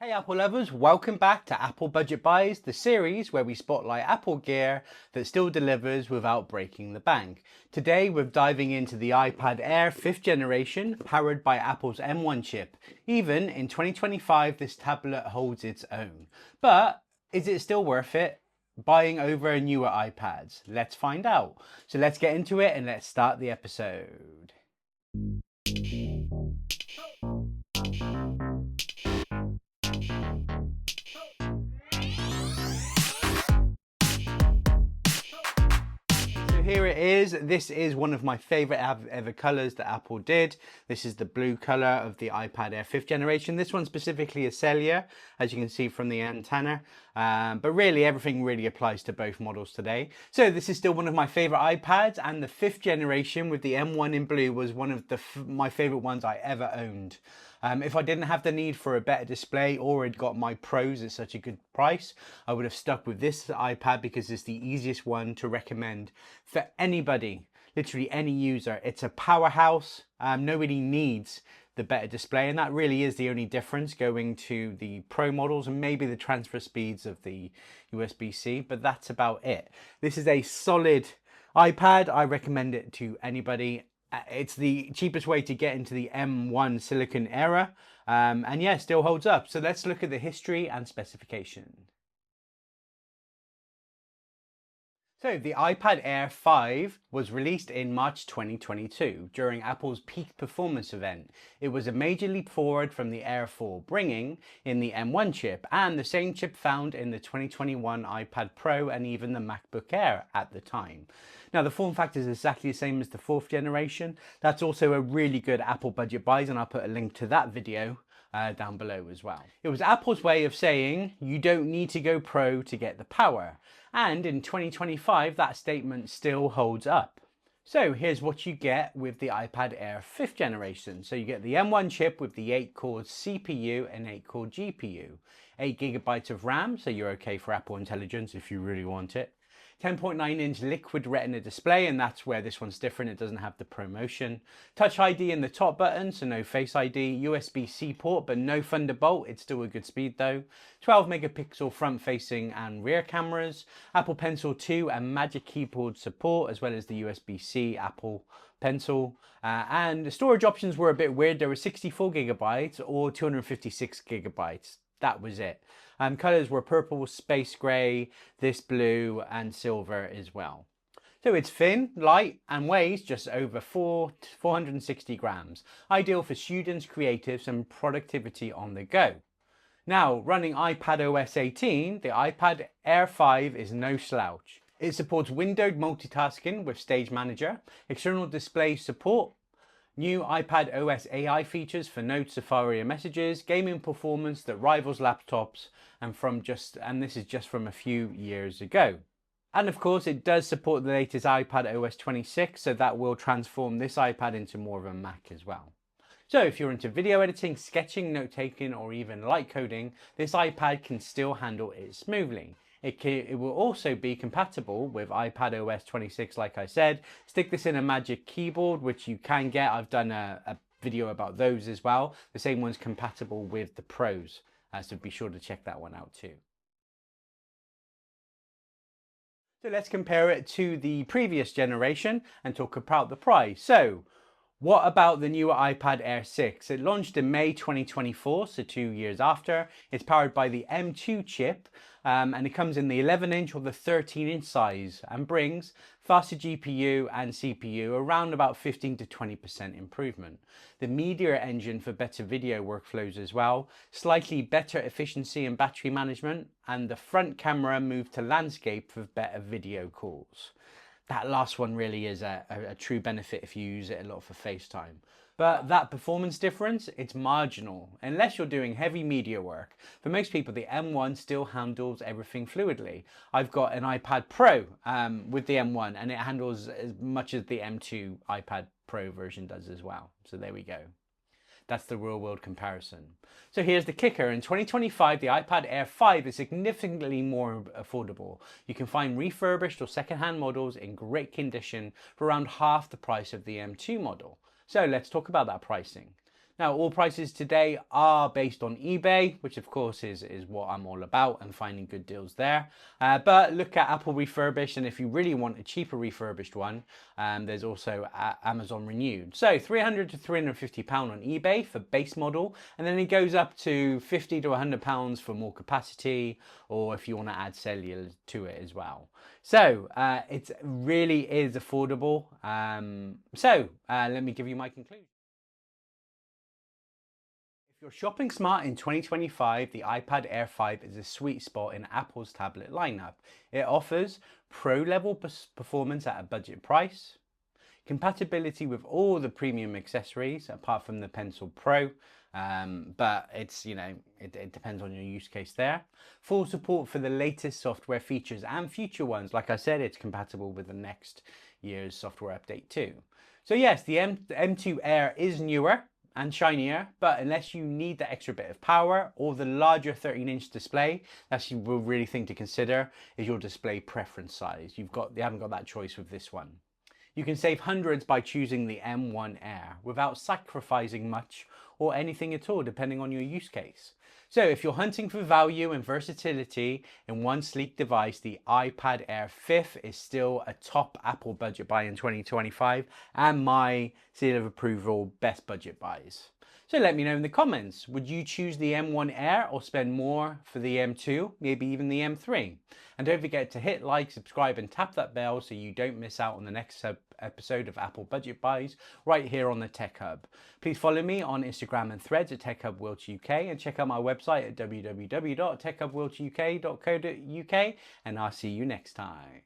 Hey Apple lovers, welcome back to Apple Budget Buys, the series where we spotlight Apple gear that still delivers without breaking the bank. Today we're diving into the iPad Air 5th generation, powered by Apple's M1 chip. Even in 2025, this tablet holds its own. But is it still worth it? Buying over newer iPads? Let's find out. So let's get into it and let's start the episode. Here it is. This is one of my favorite ever colors that Apple did. This is the blue color of the iPad Air 5th generation. This one specifically is cellular, as you can see from the antenna. But really everything really applies to both models today. So this is still one of my favorite iPads, and the 5th generation with the M1 in blue was one of my favorite ones I ever owned. If I didn't have the need for a better display or had got my Pros at such a good price, I would have stuck with this iPad because it's the easiest one to recommend for anybody, literally any user. It's a powerhouse. Nobody needs the better display, and that really is the only difference going to the Pro models, and maybe the transfer speeds of the USB-C, but that's about it. This is a solid iPad. I recommend it to anybody. It's the cheapest way to get into the M1 silicon era, and yeah, still holds up. So let's look at the history and specification. So the iPad Air 5 was released in March 2022 during Apple's peak performance event. It was a major leap forward from the Air 4, bringing in the M1 chip and the same chip found in the 2021 iPad Pro and even the MacBook Air at the time. Now the form factor is exactly the same as the 4th generation. That's also a really good Apple Budget Buys, and I'll put a link to that video down below as well. It was Apple's way of saying you don't need to go Pro to get the power. And in 2025, that statement still holds up. So here's what you get with the iPad Air 5th generation. So you get the M1 chip with the 8-core CPU and 8-core GPU. 8GB of RAM, so you're okay for Apple Intelligence if you really want it. 10.9-inch liquid retina display, and that's where this one's different. It doesn't have the ProMotion. Touch ID in the top button, so no Face ID. USB-C port, but no Thunderbolt. It's still a good speed though. 12 megapixel front-facing and rear cameras. Apple Pencil 2 and Magic Keyboard support, as well as the USB-C Apple Pencil. And the storage options were a bit weird. There were 64GB or 256GB. That was it. Colors were purple, space gray, this blue, and silver as well. So it's thin, light, and weighs just over 460 grams. Ideal for students, creatives, and productivity on the go. Now, running iPadOS 18, the iPad Air 5 is no slouch. It supports windowed multitasking with Stage Manager, external display support, new iPadOS AI features for Notes, Safari, and Messages, gaming performance that rivals laptops, and this is just from a few years ago. And of course, it does support the latest iPadOS 26, so that will transform this iPad into more of a Mac as well. So if you're into video editing, sketching, note-taking, or even light coding, this iPad can still handle it smoothly. It will also be compatible with iPadOS 26, like I said. Stick this in a Magic Keyboard, which you can get. I've done a video about those as well. The same one's compatible with the Pros, so be sure to check that one out too. So let's compare it to the previous generation and talk about the price. So what about the newer iPad Air 6? It launched in May 2024, so 2 years after. It's powered by the M2 chip, and it comes in the 11-inch or the 13-inch size and brings faster GPU and CPU, around about 15 to 20% improvement. The Media Engine for better video workflows as well, slightly better efficiency and battery management, and the front camera moved to landscape for better video calls. That last one really is a true benefit if you use it a lot for FaceTime. But that performance difference, it's marginal, unless you're doing heavy media work. For most people, the M1 still handles everything fluidly. I've got an iPad Pro with the M1, and it handles as much as the M2 iPad Pro version does as well. So there we go. That's the real world comparison. So here's the kicker. In 2025, the iPad Air 5 is significantly more affordable. You can find refurbished or secondhand models in great condition for around half the price of the M2 model. So let's talk about that pricing. Now, all prices today are based on eBay, which of course is what I'm all about and finding good deals there. But look at Apple refurbished, and if you really want a cheaper refurbished one, there's also Amazon renewed. So £300 to £350 on eBay for base model, and then it goes up to £50 to £100 for more capacity, or if you want to add cellular to it as well. So it really is affordable. Let me give you my conclusion. If you're shopping smart in 2025, the iPad Air 5 is a sweet spot in Apple's tablet lineup. It offers pro-level performance at a budget price, compatibility with all the premium accessories apart from the Pencil Pro, but it depends on your use case there. Full support for the latest software features and future ones. Like I said, it's compatible with the next year's software update too. So yes, the M2 Air is newer and shinier, but unless you need the extra bit of power or the larger 13-inch display, that's you will really thing to consider is your display preference size. You haven't got that choice with this one. You can save hundreds by choosing the M1 Air without sacrificing much or anything at all, depending on your use case. So if you're hunting for value and versatility in one sleek device, the iPad Air 5 is still a top Apple budget buy in 2025 and my seal of approval best budget buys. So let me know in the comments, would you choose the M1 Air or spend more for the M2, maybe even the M3? And don't forget to hit like, subscribe and tap that bell so you don't miss out on the next episode of Apple Budget Buys right here on the Tech Hub. Please follow me on Instagram and Threads at TechHubWiltsUK and check out my website at www.techhubwiltsuk.co.uk, and I'll see you next time.